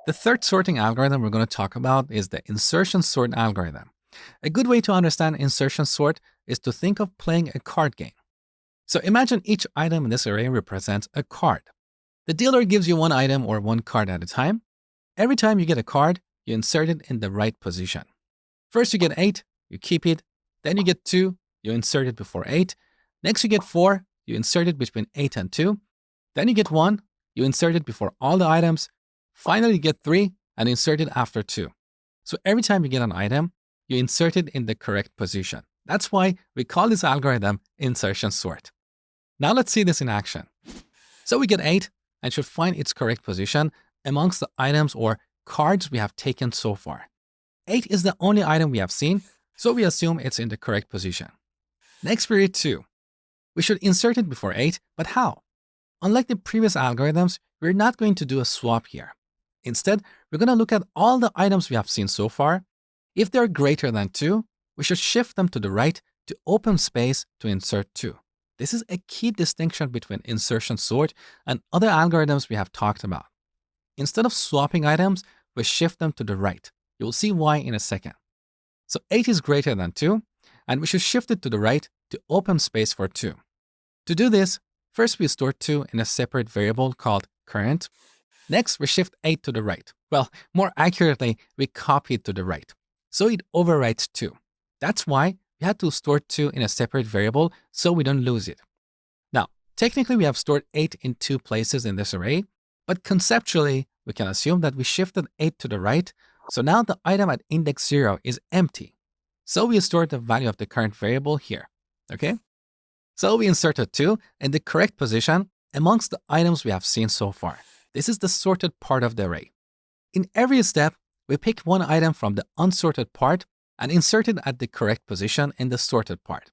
The third sorting algorithm we're going to talk about is the insertion sort algorithm. A good way to understand insertion sort is to think of playing a card game. So imagine each item in this array represents a card. The dealer gives you one item or one card at a time. Every time you get a card, you insert it in the right position. First you get 8, you keep it. Then you get 2, you insert it before 8. Next you get 4, you insert it between 8 and 2. Then you get 1, you insert it before all the items. Finally, you get 3 and insert it after 2. So every time you get an item, you insert it in the correct position. That's why we call this algorithm insertion sort. Now let's see this in action. So we get 8 and should find its correct position amongst the items or cards we have taken so far. 8 is the only item we have seen, so we assume it's in the correct position. Next we read 2. We should insert it before 8, but how? Unlike the previous algorithms, we're not going to do a swap here. Instead, we're going to look at all the items we have seen so far. If they're greater than 2, we should shift them to the right to open space to insert 2. This is a key distinction between insertion sort and other algorithms we have talked about. Instead of swapping items, we shift them to the right. You'll see why in a second. So 8 is greater than 2, and we should shift it to the right to open space for 2. To do this, first we store 2 in a separate variable called current. Next, we shift 8 to the right. Well, more accurately, we copy it to the right. So it overwrites 2. That's why we had to store 2 in a separate variable so we don't lose it. Now, technically we have stored 8 in 2 places in this array, but conceptually, we can assume that we shifted 8 to the right, so now the item at index 0 is empty. So we stored the value of the current variable here, okay? So we inserted 2 in the correct position amongst the items we have seen so far. This is the sorted part of the array. In every step, we pick one item from the unsorted part and insert it at the correct position in the sorted part.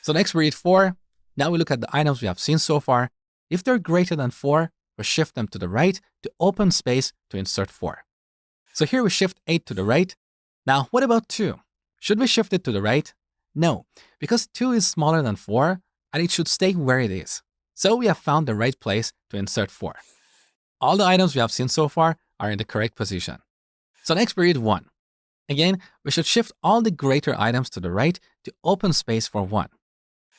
So next we read 4. Now we look at the items we have seen so far. If they're greater than 4, we shift them to the right to open space to insert 4. So here we shift 8 to the right. Now what about 2? Should we shift it to the right? No, because 2 is smaller than 4 and it should stay where it is. So we have found the right place to insert 4. All the items we have seen so far are in the correct position. So next we read 1. Again, we should shift all the greater items to the right to open space for 1.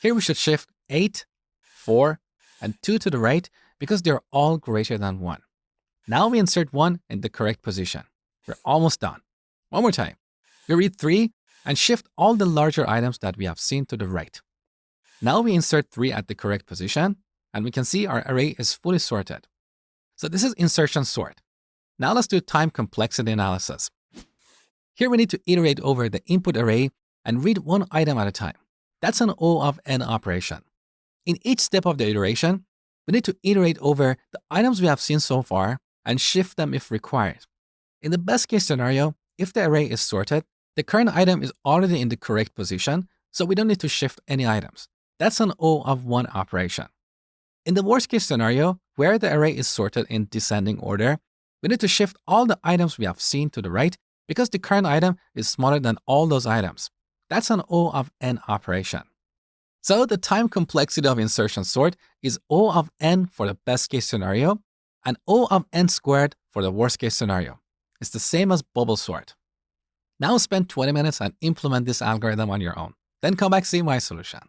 Here we should shift 8, 4, and 2 to the right because they're all greater than 1. Now we insert 1 in the correct position. We're almost done. One more time. We read 3 and shift all the larger items that we have seen to the right. Now we insert 3 at the correct position, and we can see our array is fully sorted. So this is insertion sort. Now let's do time complexity analysis. Here we need to iterate over the input array and read one item at a time. That's an O of n operation. In each step of the iteration, we need to iterate over the items we have seen so far and shift them if required. In the best case scenario, if the array is sorted, the current item is already in the correct position, so we don't need to shift any items. That's an O of 1 operation. In the worst case scenario, where the array is sorted in descending order, we need to shift all the items we have seen to the right because the current item is smaller than all those items. That's an O of n operation. So the time complexity of insertion sort is O of n for the best case scenario and O of n squared for the worst case scenario. It's the same as bubble sort. Now spend 20 minutes and implement this algorithm on your own. Then come back see my solution.